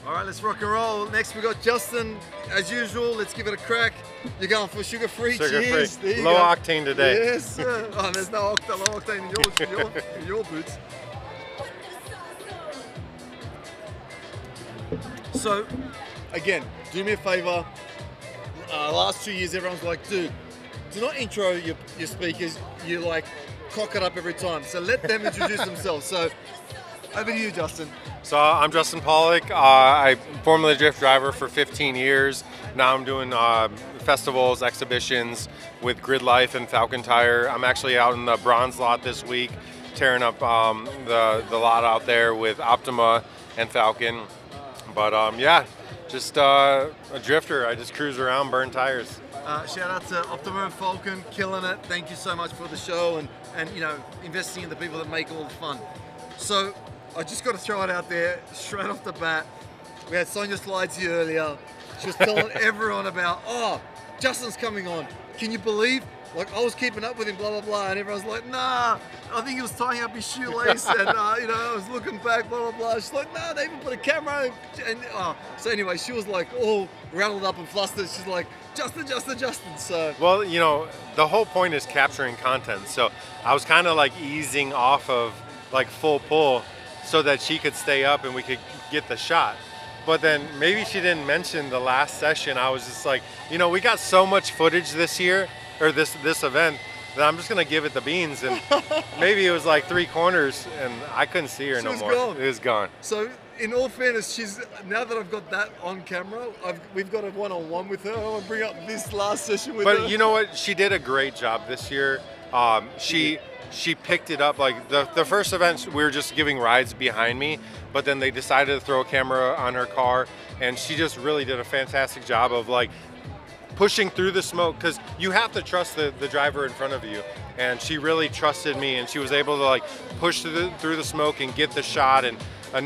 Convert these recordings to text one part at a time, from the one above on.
All right, let's rock and roll. Next we got Justin. As usual, let's give it a crack. You're going for sugar-free. Cheers. There you Low go. octane today. Yes, sir. Oh, there's no low octane in your boots. So, again, do me a favor. Last 2 years, everyone's like, dude, do not intro your speakers. You like cock it up every time. So let them introduce themselves. So, over to you, Justin. So I'm Justin Pawlak. I formerly drift driver for 15 years. Now I'm doing festivals, exhibitions with Grid Life and Falken Tire. I'm actually out in the bronze lot this week, tearing up the lot out there with Optima and Falken. But yeah, just a drifter. I just cruise around, burn tires. Shout out to Optima and Falken, killing it. Thank you so much for the show and you know, investing in the people that make all the fun. So I just got to throw it out there straight off the bat. We had Sonia Slides here earlier. She was telling everyone about, oh, Justin's coming on. Can you believe? Like, I was keeping up with him, blah, blah, blah. And everyone's like, nah, I think he was tying up his shoelace. And, you know, I was looking back, blah, blah, blah. She's like, nah, they even put a camera. And so anyway, she was like all rattled up and flustered. She's like, Justin, Justin, Justin. So, well, you know, the whole point is capturing content. So I was kind of like easing off of like full pull so that she could stay up and we could get the shot. But then maybe she didn't mention the last session. I was just like, you know, we got so much footage this year, or this event, that I'm just gonna give it the beans. And maybe it was like 3 corners and I couldn't see her no more. Gone. It was gone. So in all fairness, now that I've got that on camera, we've got a one-on-one with her. I want to bring up this last session with her. But you know what? She did a great job this year. She picked it up. Like the first event, we were just giving rides behind me, but then they decided to throw a camera on her car, and she just really did a fantastic job of like pushing through the smoke, because you have to trust the driver in front of you, and she really trusted me, and she was able to like push through the smoke and get the shot, and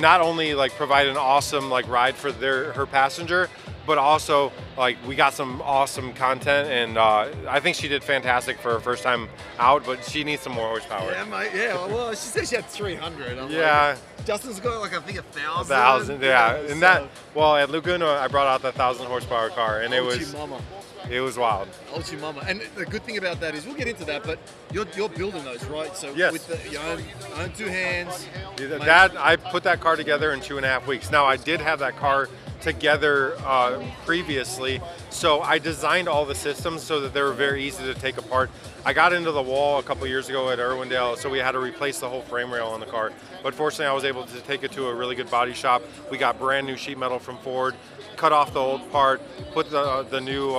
not only like provide an awesome like ride for her passenger, but also like we got some awesome content, and I think she did fantastic for her first time out, but she needs some more horsepower. Yeah, mate, yeah, well, she said she had 300. I'm yeah. Like, Justin's got like, I think 1,000. 1,000, yeah. And so, that, well, at Laguna, I brought out the 1,000 horsepower car, and it was wild. Ulchi Mama. And the good thing about that is, we'll get into that, but you're building those, right? So yes. With your own 2 hands. I put that car together in 2.5 weeks. Now, I did have that car together previously, so I designed all the systems so that they were very easy to take apart. I got into the wall a couple years ago at Irwindale, so we had to replace the whole frame rail on the car. But fortunately, I was able to take it to a really good body shop. We got brand new sheet metal from Ford, cut off the old part, put the new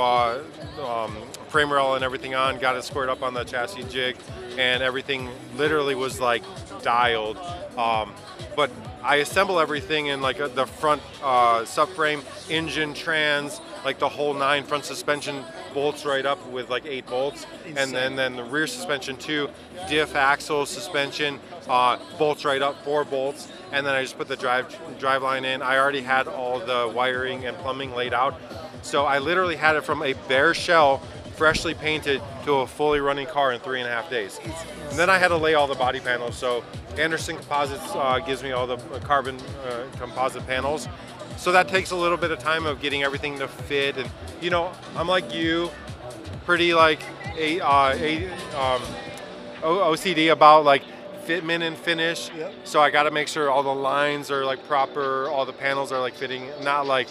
frame rail and everything on, got it squared up on the chassis jig, and everything literally was like dialed. But I assemble everything in like the front subframe, engine, trans, like the whole 9, front suspension bolts right up with like 8 bolts. Insane. And then the rear suspension too, diff, axle, suspension, bolts right up, 4 bolts. And then I just put the drive line in. I already had all the wiring and plumbing laid out. So I literally had it from a bare shell, freshly painted, to a fully running car in 3.5 days. And then I had to lay all the body panels. So Anderson Composites gives me all the carbon composite panels. So that takes a little bit of time of getting everything to fit. And you know, I'm like you, pretty like OCD about like fitment and finish. Yep. So I got to make sure all the lines are like proper, all the panels are like fitting, not like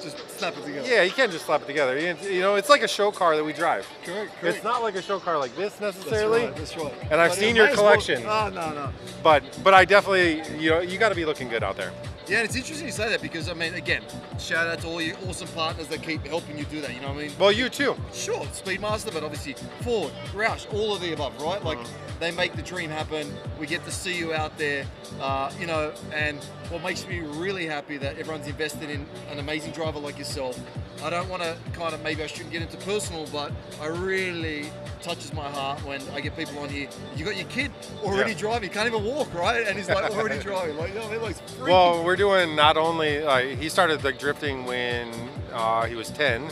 just slap it together. Yeah, you can't just slap it together. You know, it's like a show car that we drive. Correct. It's not like a show car like this necessarily. That's right. And I've seen your collection. No. But I definitely, you know, you got to be looking good out there. Yeah, and it's interesting you say that, because I mean, again, shout out to all your awesome partners that keep helping you do that. You know what I mean? Well, you too. Sure, Speedmaster, but obviously Ford, Roush, all of the above, right? Like they make the dream happen. We get to see you out there, you know. And what makes me really happy that everyone's invested in an amazing driver like yourself. I don't want to kind of, maybe I shouldn't get into personal, but I really touches my heart when I get people on here. You got your kid already driving, can't even walk, right? And he's like already driving, like, you know what I mean? Like, it's freaky. Well, we're doing not only he started like drifting when he was 10,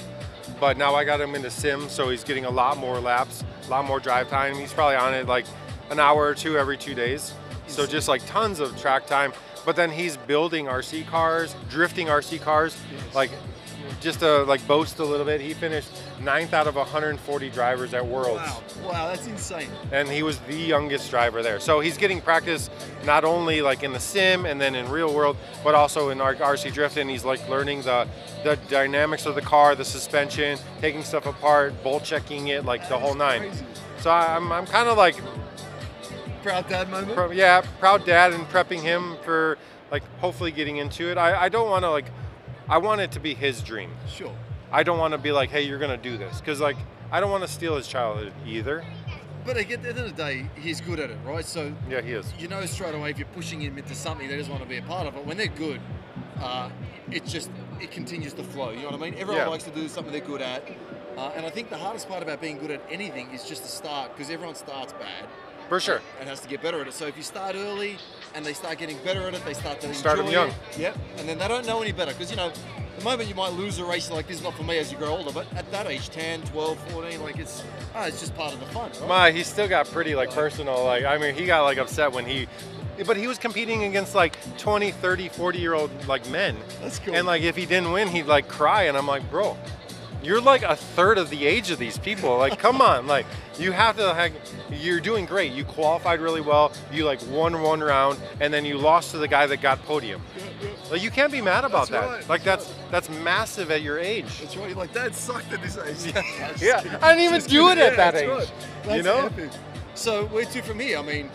but now I got him into sim, so he's getting a lot more laps, a lot more drive time. He's probably on it like an hour or 2 every 2 days. So just like tons of track time. but then he's building RC cars, drifting RC cars. Like, just to like boast a little bit, he finished 9th out of 140 drivers at Worlds. Wow, that's insane. And he was the youngest driver there. So he's getting practice not only like in the sim and then in real world, but also in RC drifting. He's like learning the dynamics of the car, the suspension, taking stuff apart, bolt checking it, like the whole nine. Crazy. So I'm kind of like Proud dad moment? proud dad, and prepping him for like hopefully getting into it. I don't want to like, I want it to be his dream. Sure. I don't want to be like, hey, you're gonna do this, because like I don't want to steal his childhood either. But at the end of the day, he's good at it, right? So Yeah, he is. you know straight away if you're pushing him into something they just want to be a part of it. When they're good, it continues to flow. You know what I mean? Everyone likes to do something they're good at, and I think the hardest part about being good at anything is just to start, because everyone starts bad. For sure. And has to get better at it. So if you start early and they start getting better at it, they start to Start enjoy them young. it. Yep. And then they don't know any better, because you know, the moment you might lose a race like this, not for me as you grow older, but at that age, 10, 12, 14, like it's just part of the fun, right? He still got pretty like personal. Like, I mean, he got like upset when but he was competing against like 20, 30, 40-year-old like men. That's cool. And like if he didn't win, he'd like cry, and I'm like, bro, you're like a third of the age of these people. Like, come on, like you have to. You're doing great. You qualified really well. You like won one round, and then you lost to the guy that got podium. Like, you can't be mad about that. Right. Like that's massive at your age. That's right. You're like, Dad sucked at this age. Yeah, I didn't even do it at that age. Right. That's You know? epic. So where to from here? I mean,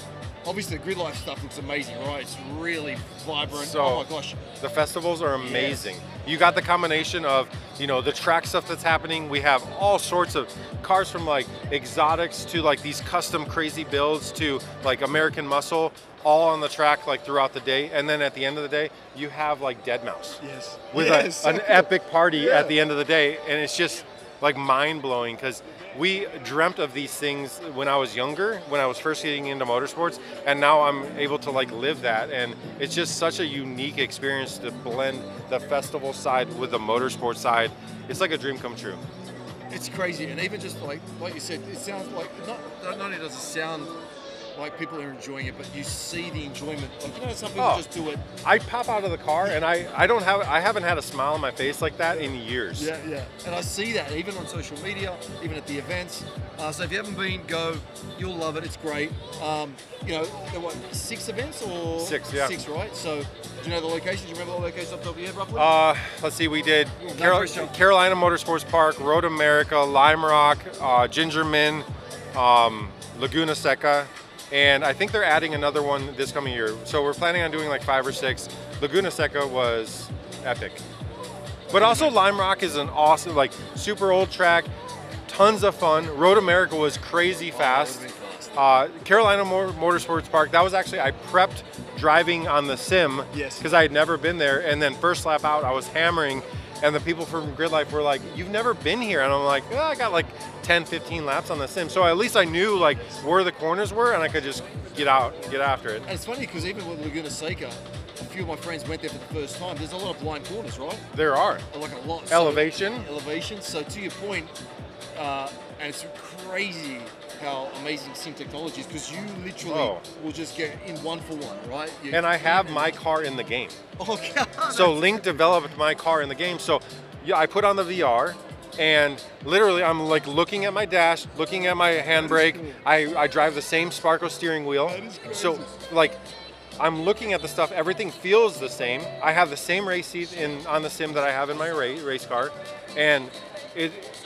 obviously the grid life stuff looks amazing, right? It's really vibrant. So, oh my gosh. The festivals are amazing. You got the combination of, you know, the track stuff that's happening. We have all sorts of cars, from like exotics to like these custom crazy builds to like American muscle, all on the track like throughout the day. And then at the end of the day, you have like Deadmau5 Yes. with an epic party at the end of the day. And it's just like mind blowing, because we dreamt of these things when I was younger, when I was first getting into motorsports, and now I'm able to like live that. And it's just such a unique experience to blend the festival side with the motorsport side. It's like a dream come true. It's crazy, and even just like you said, it sounds like not only does it sound like people are enjoying it, but you see the enjoyment. Like, you know, some people just do it. I pop out of the car and I haven't had a smile on my face like that in years. Yeah. And I see that even on social media, even at the events. So if you haven't been, go. You'll love it. It's great. You know, there were 6 events or 6, yeah. 6, right? So do you know the locations? Do you remember the locations off the top of your head roughly? Let's see. We did pressure. Carolina Motorsports Park, Road America, Lime Rock, Gingerman, Laguna Seca. And I think they're adding another one this coming year. So we're planning on doing like 5 or 6. Laguna Seca was epic. But also Lime Rock is an awesome, like super old track, tons of fun. Road America was crazy fast. Carolina Motorsports Park, that was actually, I prepped driving on the sim because I had never been there. And then first lap out, I was hammering. And the people from Grid Life were like, you've never been here. And I'm like, oh, I got like 10, 15 laps on the sim. So at least I knew like where the corners were, and I could just get after it. And it's funny because even with Laguna Seca, a few of my friends went there for the first time. There's a lot of blind corners, right? There are. Like a lot. Elevation. So to your point, and it's crazy how amazing sim technology is, because you literally will just get in 1-for-1, right? And I have my car in the game. Oh, God. So Link developed my car in the game. So yeah, I put on the VR, and literally I'm like looking at my dash, looking at my handbrake. Cool. I drive the same Sparko steering wheel. So like I'm looking at the stuff, everything feels the same. I have the same race seat on the sim that I have in my race car. And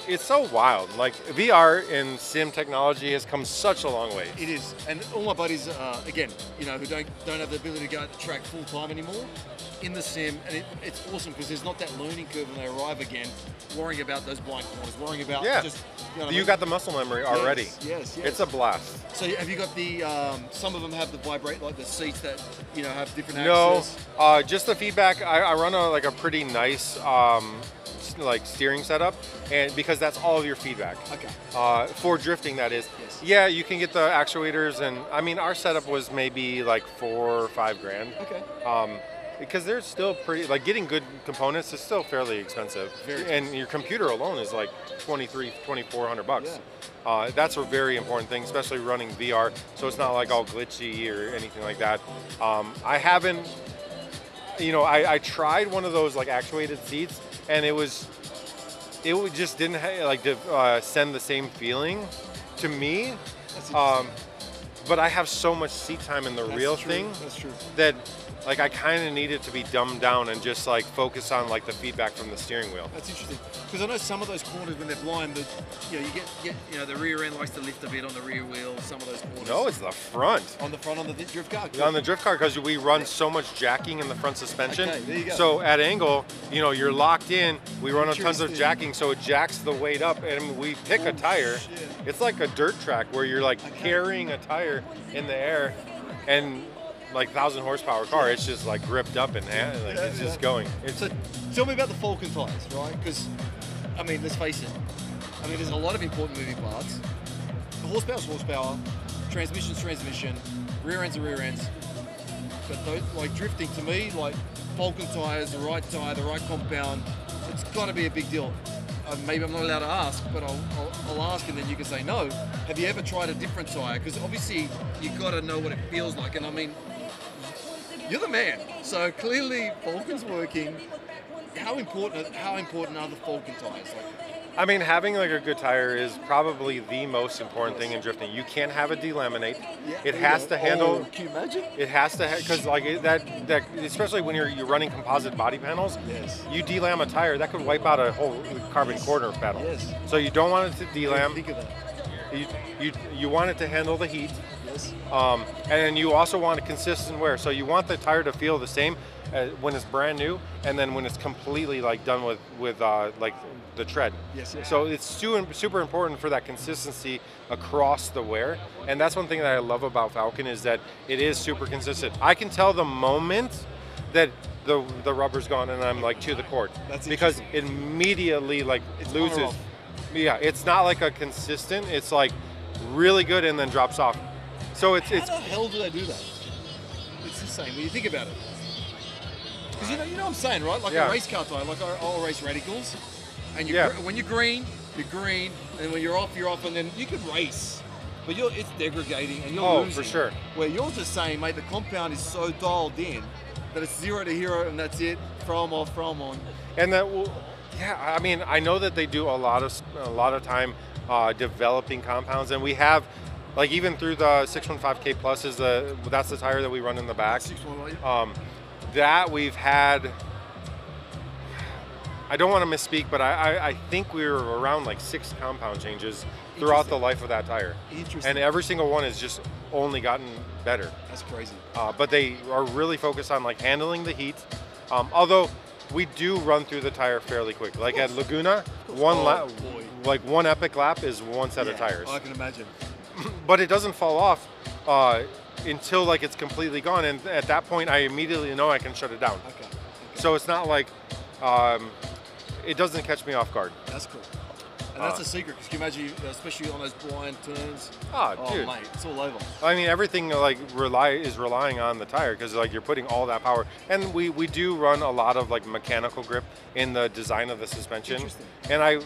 it's so wild. Like VR and sim technology has come such a long way. It is, and all my buddies, again, you know, who don't have the ability to go out to track full time anymore, in the sim, and it's awesome because there's not that learning curve when they arrive again, worrying about those blind corners, worrying about just. You know you got the muscle memory already. Yes. It's a blast. So have you got the? Some of them have the vibrate, like the seats that have different access. No, just the feedback. I run a pretty nice. Like steering setup, and because that's all of your feedback. Okay. For drifting, that is. Yes. Yeah, you can get the actuators, and I mean our setup was maybe like $4 or $5 grand. Okay. Because they're still pretty, like getting good components is still fairly expensive. Very expensive. And your computer alone is like $2,400. Yeah. That's a very important thing, especially running VR. So it's not like all glitchy or anything like that. I haven't you know, I tried one of those like actuated seats, and it just didn't send the same feeling to me. But I have so much seat time in the real thing. That's true. That like I kind of need it to be dumbed down and just like focus on like the feedback from the steering wheel. That's interesting, because I know some of those corners when they're blind, you get the rear end likes to lift a bit on the rear wheel. Some of those corners. No, it's the front. On the front on the drift car. Cool. On the drift car, because we run so much jacking in the front suspension. Okay, there you go. So at angle, you know, you're locked in. We run on tons of jacking, so it jacks the weight up, and we pick a tire. Shit. It's like a dirt track where you're like carrying a tire in the air, and like 1,000 horsepower car, it's just like gripped up and it's just going. So tell me about the Falken tires, right? Because I mean, let's face it. I mean, there's a lot of important moving parts. Horsepower's horsepower, transmission's transmission, rear ends are rear ends. But those, like drifting, to me, like Falken tires, the right tire, the right compound, it's got to be a big deal. Maybe I'm not allowed to ask, but I'll ask, and then you can say no. Have you ever tried a different tire? Because obviously you've got to know what it feels like. And I mean, you're the man. So clearly Falken's working. How important are the Falken tires? I mean, having like a good tire is probably the most important thing in drifting. You can't have it delaminate. Yeah, it has to handle. Oh, can you imagine? It has to, because like that, especially when you're running composite body panels. Yes. You delam a tire, that could wipe out a whole carbon corner pedal. Yes. So you don't want it to delam. Think of that. You want it to handle the heat. Yes. And then you also want a consistent wear. So you want the tire to feel the same when it's brand new, and then when it's completely like done with like the tread. Yes, yes. So it's super important for that consistency across the wear, and that's one thing that I love about Falken is that it is super consistent. I can tell the moment that the rubber's gone and I'm like to the cord. That's because it immediately like it's loses. Yeah, it's not like a consistent. It's like really good and then drops off. So it's How the hell do they do that? It's insane when you think about it. Because you know what I'm saying, right? Like a race car tire, like I'll race radicals, and when you're green, and when you're off, and then you can race, but it's degrading and you're losing. For sure. Where you're just saying, mate, the compound is so dialed in that it's 0 to hero and that's it. Throw them off, throw them on. And that will, I mean, I know that they do a lot of time developing compounds, and we have. Like even through the 615K Plus that's the tire that we run in the back. That we've had, I don't want to misspeak, but I think we were around like 6 compound changes throughout the life of that tire. Interesting. And every single one has just only gotten better. That's crazy. But they are really focused on like handling the heat. Although we do run through the tire fairly quick. Like at Laguna, one epic lap is one set of tires. I can imagine. But it doesn't fall off until like it's completely gone, and at that point I immediately know I can shut it down. Okay. So it's not like it doesn't catch me off guard. That's cool. And that's a secret, because you imagine, especially on those blind turns. Dude, mate, it's all over. I mean, everything like is relying on the tire, because like you're putting all that power, and we do run a lot of like mechanical grip in the design of the suspension. Interesting. And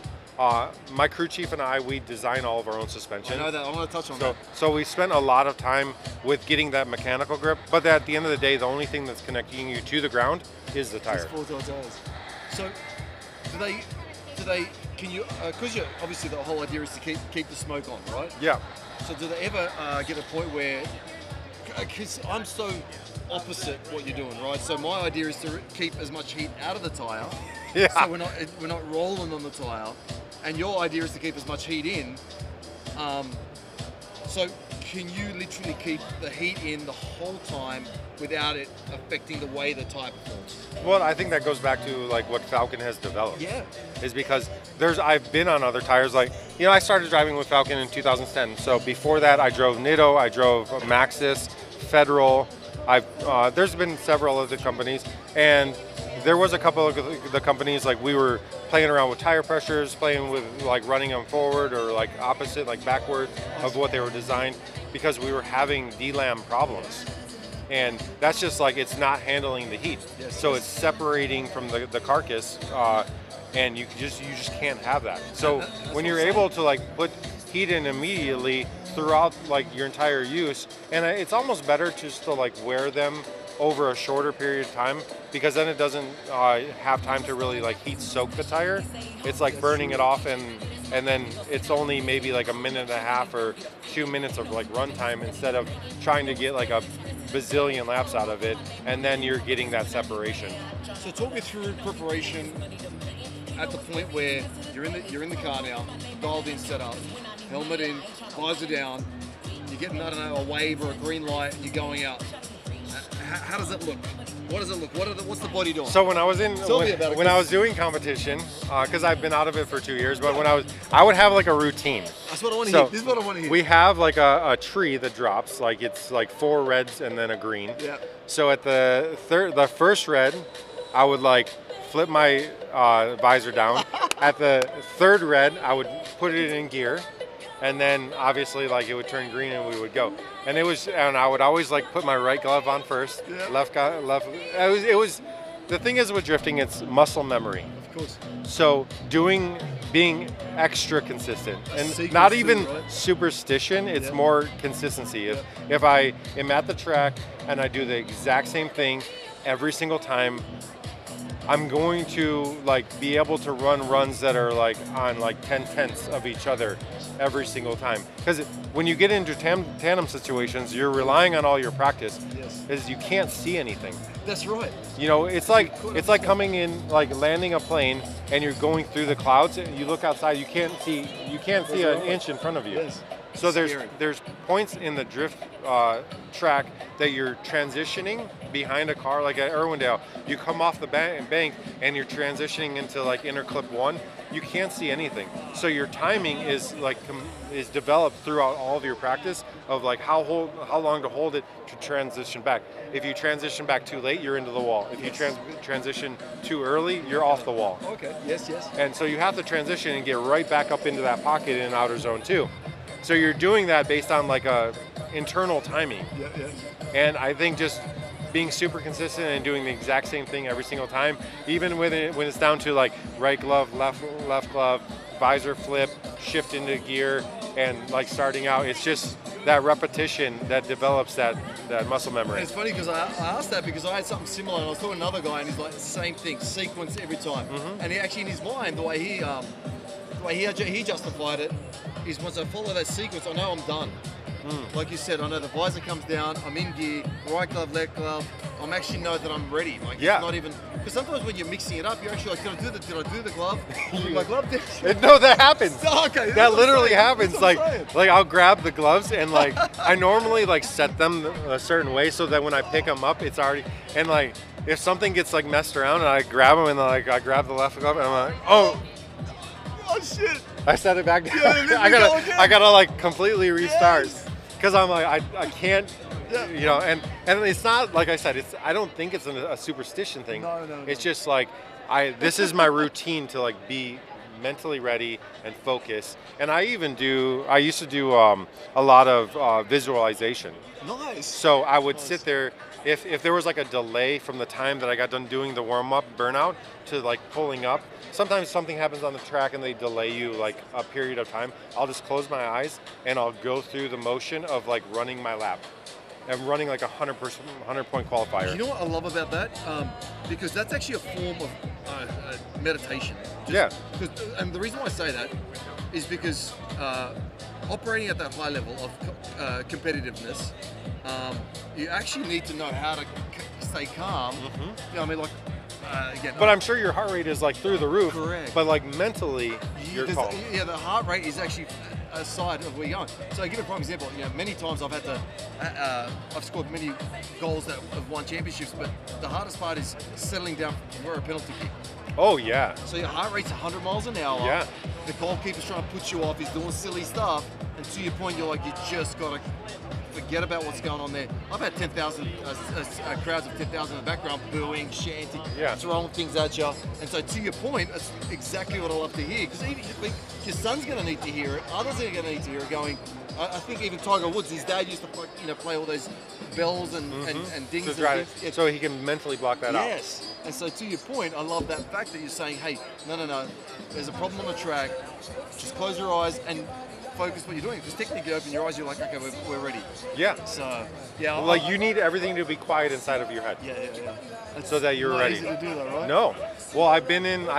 my crew chief and we design all of our own suspension. I know that. I want to touch on that. So we spent a lot of time with getting that mechanical grip, but at the end of the day, the only thing that's connecting you to the ground is the tire. So, can you, because obviously the whole idea is to keep the smoke on, right? Yeah. So do they ever get a point where, because I'm so opposite what you're doing, right? So my idea is to keep as much heat out of the tire, so we're not rolling on the tire, and your idea is to keep as much heat in. So can you literally keep the heat in the whole time without it affecting the way the tire performs? Well, I think that goes back to like what Falken has developed. Yeah. Is because I've been on other tires, like, you know, I started driving with Falken in 2010. So before that, I drove Nitto, I drove Maxxis, Federal. There's been several other companies, and there was a couple of the companies, like we were playing around with tire pressures, playing with like running them forward or like opposite, like backward of what they were designed, because we were having delam problems. And that's just like, it's not handling the heat. So it's separating from the carcass, and you just can't have that. So when you're able to like put heat in immediately throughout like your entire use, and it's almost better just to like wear them over a shorter period of time, because then it doesn't have time to really like heat soak the tire. It's like burning it off, and then it's only maybe like a minute and a half or 2 minutes of like run time, instead of trying to get like a bazillion laps out of it, and then you're getting that separation. So talk me through preparation at the point where you're in the car now, dialed in, set up, helmet in, visor down, you're getting, I don't know, a wave or a green light, and you're going out. How does it look? What does it look? What's the body doing? So when I was when I was doing competition, because I've been out of it for 2 years, but when I would have like a routine. That's what I want to hear. This is what I want to hear. We have like a tree that drops, like it's like 4 reds and then a green. Yeah. So at the first red, I would like flip my visor down. At the 3rd red, I would put it in gear. And then obviously like it would turn green and we would go. And I would always like put my right glove on first, left. It was, the thing is with drifting, it's muscle memory. Of course. So being extra consistent, and not even superstition, it's more consistency. If I am at the track and I do the exact same thing every single time, I'm going to like be able to run runs that are like on like 10/10ths of each other every single time. Because when you get into tandem situations, you're relying on all your practice. Yes. Is you can't see anything. That's right. You know, it's like coming in, like landing a plane, and you're going through the clouds. And you look outside, you can't see an inch in front of you. Yes. So there's points in the drift track that you're transitioning behind a car, like at Irwindale. You come off the bank and you're transitioning into like inner clip 1. You can't see anything. So your timing is like is developed throughout all of your practice of like how long to hold it to transition back. If you transition back too late, you're into the wall. If you transition too early, you're off the wall. Okay. Yes. Yes. And so you have to transition and get right back up into that pocket in outer zone 2. So you're doing that based on like a internal timing. Yeah, yeah. And I think just being super consistent and doing the exact same thing every single time, even when it's down to like right glove, left glove, visor flip, shift into gear, and like starting out, it's just that repetition that develops that muscle memory. And it's funny because I asked that because I had something similar, and I was talking to another guy, and he's like the same thing, sequence every time. Mm-hmm. And he actually in his mind, the way he justified it is once I follow that sequence, I know I'm done. Like you said, I know the visor comes down, I'm in gear, right glove, left glove. I'm actually know that I'm ready. Like it's not even, because sometimes when you're mixing it up, you're actually like, did I do the glove? My glove did. No, that happens. Okay, that literally happens. Like I'll grab the gloves and like I normally like set them a certain way so that when I pick them up, it's already, and like if something gets like messed around and I grab them and like I grab the left glove and I'm like, oh shit. I set it back down. I gotta like completely restart. Because I'm like, I can't, you know, and it's not, like I said, I don't think it's a superstition thing. No. It's just like, this is my routine to like be mentally ready and focus. And I used to do a lot of visualization. Nice. So I would sit there, if there was like a delay from the time that I got done doing the warm-up burnout to like pulling up, sometimes something happens on the track and they delay you like a period of time. I'll just close my eyes and I'll go through the motion of like running my lap. I'm running like 100-point qualifier. You know what I love about that? Because that's actually a form of meditation. And the reason why I say that is because operating at that high level of competitiveness, you actually need to know how to stay calm. Mm-hmm. You know what I mean? Like, again, but I'm sure your heart rate is like through the roof. Correct. But like mentally, you're calm. Yeah, the heart rate is actually a side of where you're going. So I give a prime example. You know, many times I've had to, I've scored many goals that have won championships, but the hardest part is settling down for a penalty kick. Oh yeah. So your heart rate's 100 miles an hour. Yeah. The goalkeeper's trying to put you off. He's doing silly stuff, and to your point, you're like, you just gotta forget about what's going on there. I've had 10,000 crowds of 10,000 in the background booing, chanting, throwing things at you. And so to your point, that's exactly what I love to hear. Because your son's going to need to hear it. Others are going to need to hear it. Going, I think even Tiger Woods, his dad used to play all those bells and dings. So he can mentally block that out. Yes. And so to your point, I love that fact that you're saying, hey, no, there's a problem on the track. Just close your eyes and focus what you're doing. Because technically, you open your eyes, you're like, okay, we're ready. Yeah. So, yeah. Like you need everything to be quiet inside of your head. Yeah. That's so that you're not ready. Easy to do that, right? No. Well, I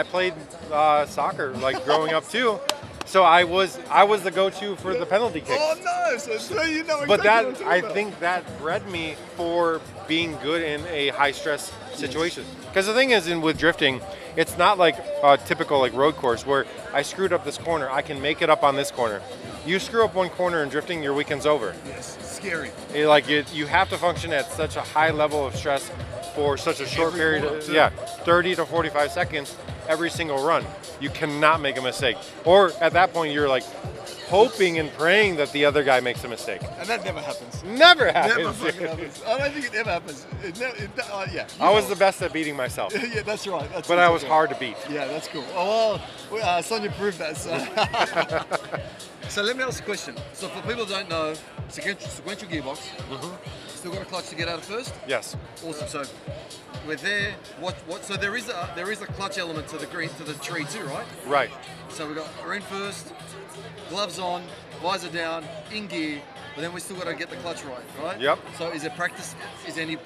played soccer like growing up too. So I was the go-to for the penalty kicks. Oh no! So you know exactly But that what I'm I talking think that bred me for being good in a high-stress situation. Because the thing is, with drifting, it's not like a typical like road course where I screwed up this corner. I can make it up on this corner. You screw up one corner in drifting, your weekend's over. Yes, scary. You have to function at such a high level of stress for such a short period. 30 to 45 seconds every single run. You cannot make a mistake. Or at that point, you're like hoping and praying that the other guy makes a mistake. And that never happens. Never happens. Never fucking happens. I don't think it ever happens. I was the best at beating myself. Yeah, that's right. But I was hard to beat. Yeah, that's cool. Oh, well, Sonia proved that. So. So let me ask a question. So for people who don't know, sequential gearbox, still got a clutch to get out of first? Yes. Awesome. So we're there. What? So there is a clutch element to the tree too, right? Right. So we're in first, gloves on, visor down, in gear, but then we still got to get the clutch right? Yep. So is there practice? Is any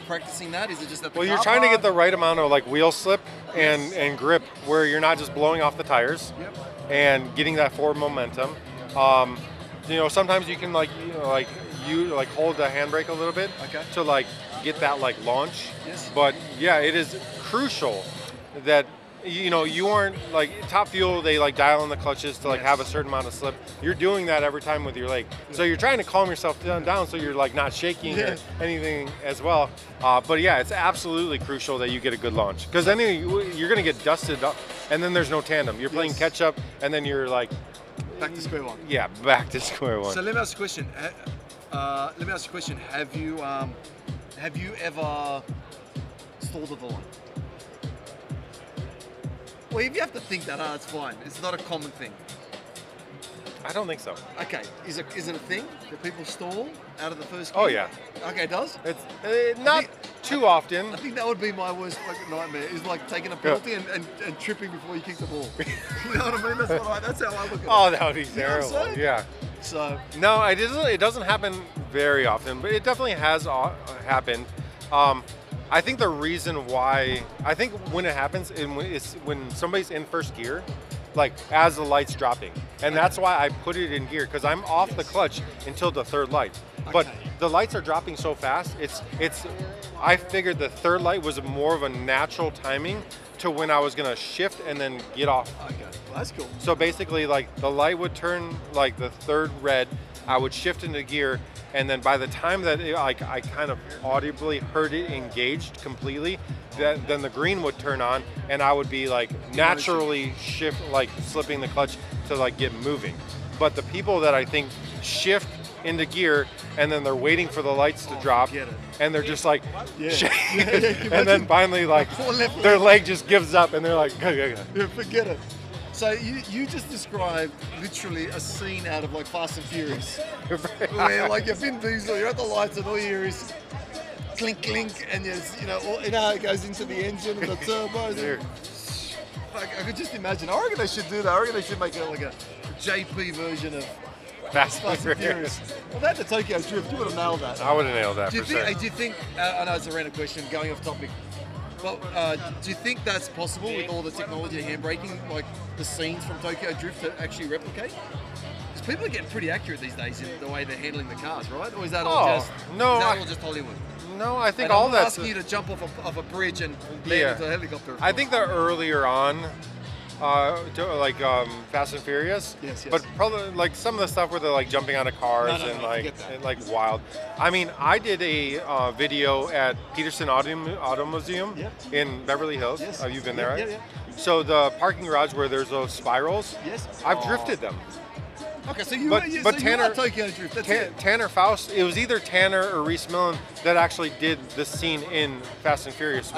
practicing that? Is it just that? Well, you're trying to get the right amount of like wheel slip and grip where you're not just blowing off the tires. Yep. And getting that forward momentum. Sometimes you can hold the handbrake a little bit to like get that like launch. Yes. But yeah, it is crucial that you aren't like Top Fuel. They like dial in the clutches to like have a certain amount of slip. You're doing that every time with your leg. So you're trying to calm yourself down so you're like not shaking or anything as well. But yeah, it's absolutely crucial that you get a good launch because then you're gonna get dusted up, and then there's no tandem. You're playing catch up, and then you're like back to square one. Yeah, back to square one. So let me ask a question. Have you ever stalled at the line? Well, if you have to think that hard, it's fine. It's not a common thing. I don't think so. Okay, is it a thing that people stall out of the first gear? Oh yeah. Okay, it does? It's not too often. I think that would be my worst fucking nightmare, is like taking a penalty and tripping before you kick the ball. You know what I mean? That's how I look at it. Oh, that would be terrible. You know what I'm saying? Yeah. So no, it doesn't happen very often, but it definitely has happened. I think the reason why, when it happens is when somebody's in first gear, like as the light's dropping. And that's why I put it in gear, because I'm off the clutch until the third light. But the lights are dropping so fast, I figured the third light was more of a natural timing to when I was gonna shift and then get off. Okay, well, that's cool. So basically like the light would turn like the third red, I would shift into gear, and then by the time that I kind of audibly heard it engaged completely, then the green would turn on, and I would be like naturally slipping the clutch to like get moving. But the people that I think shift into gear and then they're waiting for the lights to drop, and they're just like, and then finally like their leg just gives up, and they're like, yeah, forget it. So you just described literally a scene out of like Fast and Furious, where like you're Vin Diesel, you're at the lights, and all you hear is clink clink, and it goes into the engine and the turbos. I could just imagine. I reckon they should do that. I reckon they should make it like a JP version of Fast and Furious. Well, that's the Tokyo Drift. You would have nailed that. I would have nailed that. Do you think? I know it's a random question, going off topic. Well, do you think that's possible with all the technology and handbraking, like the scenes from Tokyo Drift, to actually replicate? Because people are getting pretty accurate these days in the way they're handling the cars, right? Or is that all just Hollywood? No, I think all that's... I'm asking you to jump off a bridge and land into a helicopter. I think they're earlier on, Fast and Furious. Yes. But probably like some of the stuff where they're like jumping out of cars and like wild. I mean, I did a video at Peterson Auto Museum in Beverly Hills. Yes. You've been there, right? Yeah. So the parking garage where there's those spirals. Yes. I've drifted them. Okay, so you are Tokyo Drift. That's Tanner Faust. It was either Tanner or Reese Millen that actually did this scene in Fast and Furious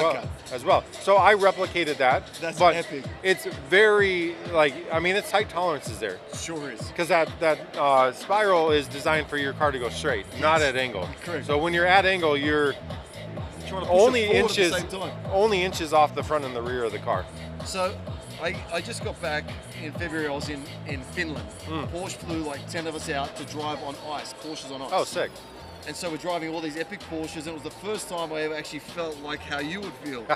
as well. So I replicated that. That's but epic. It's very it's tight tolerances there. Sure is. Because that spiral is designed for your car to go straight, not at angle. Correct. So when you're at angle, you're only inches off the front and the rear of the car. So I just got back in February. I was in Finland. Porsche flew like 10 of us out to drive on ice, Porsches on ice. Oh, sick. And so we're driving all these epic Porsches, and it was the first time I ever actually felt like how you would feel.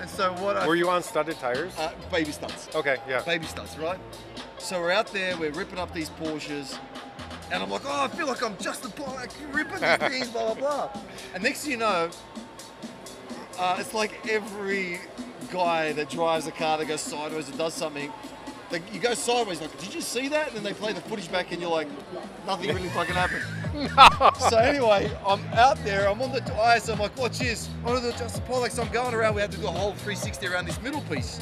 And so what Were you on studded tires? Baby studs. Okay, yeah. Baby studs, right? So we're out there, we're ripping up these Porsches, and I'm like, oh, I feel like I'm Justin Pawlak, ripping these things, blah, blah, blah. And next thing you know, it's like every guy that drives a car that goes sideways or does something, you go sideways, like, did you see that? And then they play the footage back and you're like, nothing really fucking happened. So anyway, I'm out there, I'm on the ice, I'm like, watch this, I want to do Justin Pawlak, so I'm going around, we have to do a whole 360 around this middle piece.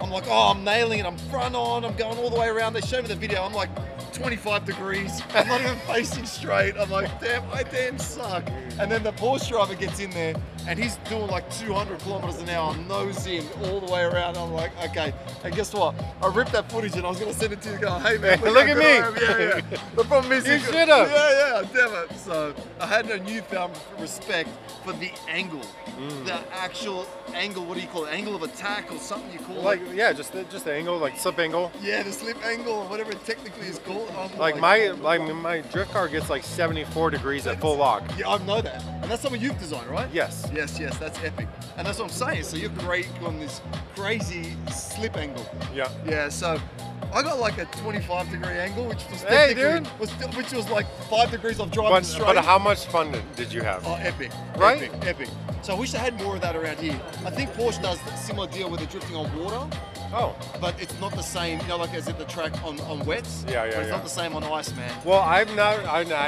I'm like, oh, I'm nailing it, I'm front on, I'm going all the way around. They show me the video, I'm like 25 degrees, I'm not even facing straight. I'm like, damn, I damn suck. And then the Porsche driver gets in there and he's doing like 200 kilometers an hour, nose in, all the way around. I'm like, okay. And guess what? I ripped that footage and I was going to send it to you going, hey man, look at me. Yeah. The problem is, you should have. Yeah, damn it. So I had a newfound respect for the angle, the actual angle, what do you call it? Angle of attack or something you call it? Yeah, just the angle, like slip angle. Yeah, the slip angle or whatever it technically is called. Like my drift car gets like 74 degrees at full lock. Yeah, I know that. And that's something you've designed, right? Yes. Yes, that's epic. And that's what I'm saying. So you're great on this crazy slip angle. Yeah. Yeah, so I got like a 25-degree angle, which was which was like 5 degrees of driving straight. But how much fun did you have? Oh, epic. Right? Epic. So I wish they had more of that around here. I think Porsche does a similar deal with the drifting on water. Oh. But it's not the same, you know, like as at the track on wets. Yeah. But it's not the same on ice, man. Well, I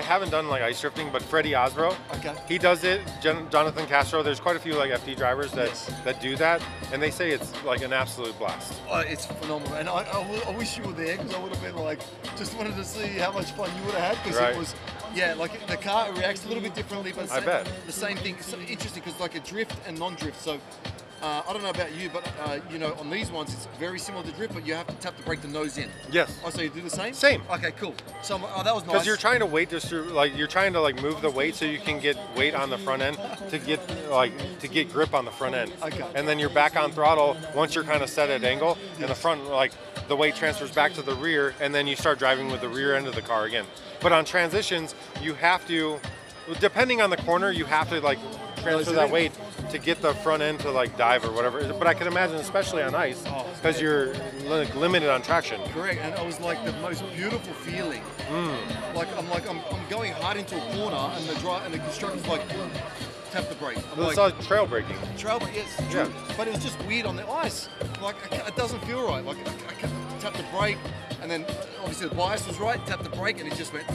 haven't done like ice drifting, but Freddie Osbro, okay, he does it. Jonathan Castro, there's quite a few like FD drivers that do that, and they say it's like an absolute blast. Oh, it's phenomenal, and I wish you were there because I would have been like, just wanted to see how much fun you would have had because it was, yeah, like the car reacts a little bit differently, but I bet the same thing. It's so interesting because like a drift and non-drift, so. I don't know about you, but you know, on these ones, it's very similar to drift, but you have to tap the brake the nose in. Yes. Oh, so you do the same? Same. Okay, cool. So that was nice. Because you're trying to weight distribute, like you're trying to like move the weight so you can get weight on the front end to get grip on the front end. Okay. And then you're back on throttle once you're kind of set at angle, and the front the weight transfers back to the rear, and then you start driving with the rear end of the car again. But on transitions, you have to, depending on the corner, you have to like transfer that weight to get the front end to like dive or whatever. But I can imagine, especially on ice, because you're like limited on traction. Correct, and it was like the most beautiful feeling. I'm going hard into a corner, and the constructor's like, tap the brake. It's like trail braking. Trail braking, yes, true. Yeah. But it was just weird on the ice. Like it doesn't feel right. Like I can tap the brake, and then obviously the bias was right. Tap the brake, and it just went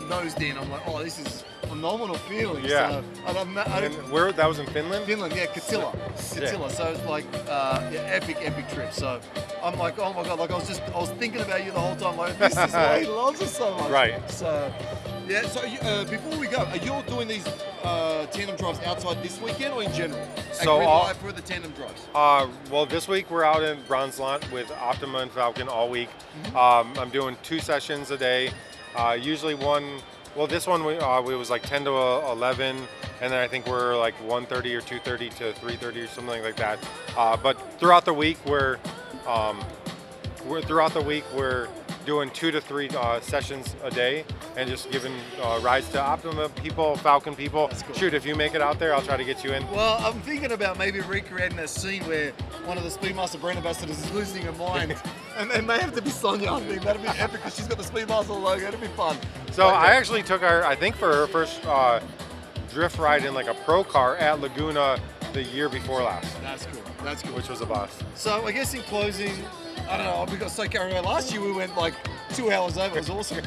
nosed in. I'm like, oh, this is phenomenal feeling. Yeah. So, and where that was in Finland? Finland, yeah, Katila. Yeah. So it's like epic trip. So I'm like, oh my god, like I was thinking about you the whole time. Like this is why he loves us so much. Right. So yeah. So before we go, are you doing these tandem drives outside this weekend or in general? So live for the tandem drives. Well, this week we're out in Bronze Lot with Optima and Falken all week. I'm doing 2 sessions a day. Usually one. Well, this one we was like 10 to 11, and then I think we're like 1:30 or 2:30 to 3:30 or something like that. But throughout the week we're doing 2 to 3 sessions a day, and just giving rides to Optima people, Falken people. Cool. Shoot, if you make it out there, I'll try to get you in. Well, I'm thinking about maybe recreating that scene where one of the Speedmaster brand ambassadors is losing her mind. And it may have to be Sonia, I think. That'd be epic because she's got the Speedmaster logo. It'd be fun. So I actually took her, I think for her first drift ride in like a pro car at Laguna the year before last. That's cool. That's cool. Which was a blast. So I guess in closing, I don't know, we got so carried away. Last year we went like 2 hours over. It was awesome.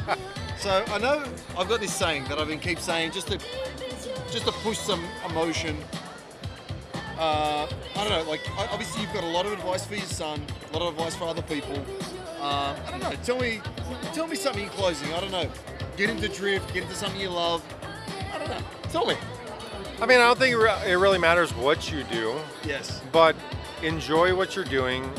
So I know I've got this saying that I've been keep saying just to push some emotion. I don't know, like obviously you've got a lot of advice for your son, a lot of advice for other people. I don't know, tell me something in closing. I don't know, get into drift, get into something you love. I don't know, tell me. I mean, I don't think it really matters what you do. Yes. But enjoy what you're doing.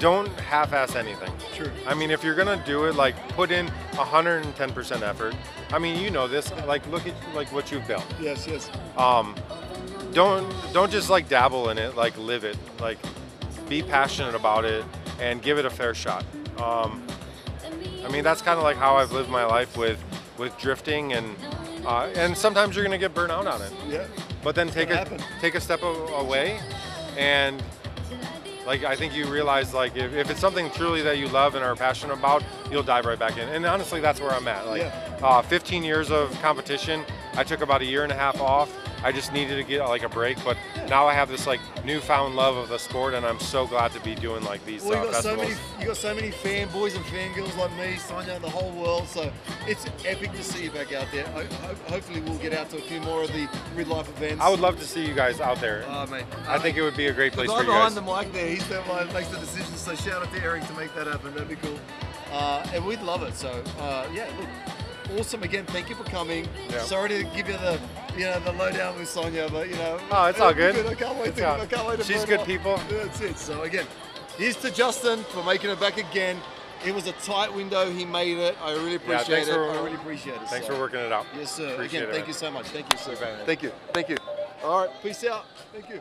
Don't half-ass anything. True. I mean, if you're gonna do it, like put in 110% effort. I mean, you know this. Like, look at like what you've built. Yes. Don't just like dabble in it. Like, live it. Like, be passionate about it, and give it a fair shot. I mean, that's kind of like how I've lived my life with drifting, and sometimes you're gonna get burnt out on it. Yeah. But then take a step away, and like I think you realize, like, if it's something truly that you love and are passionate about, you'll dive right back in. And honestly, that's where I'm at. Like 15 years of competition, I took about a year and a half off. I just needed to get like a break, but now I have this like newfound love of the sport, and I'm so glad to be doing like these festivals. You got so many fanboys and fangirls like me, Sonia, and the whole world. So it's epic to see you back out there. Hopefully, we'll get out to a few more of the real-life events. I would love to see you guys out there. Oh, mate. I think it would be a great place for you guy guys. behind the mic there, he's the one that makes the decisions. So shout out to Eric to make that happen. That'd be cool. And we'd love it. So yeah, look. Awesome again. Thank you for coming. Yeah. Sorry to give you the the lowdown with Sonia, but oh, it's all good. I can't wait to. She's good people. That's it. So again, here's to Justin for making it back again. It was a tight window. He made it. I really appreciate it. I really appreciate it. Thanks for working it out. Yes, sir. Appreciate again, it, thank man. you so much. Thank you, sir. Thank you. Thank you. All right. Peace out. Thank you.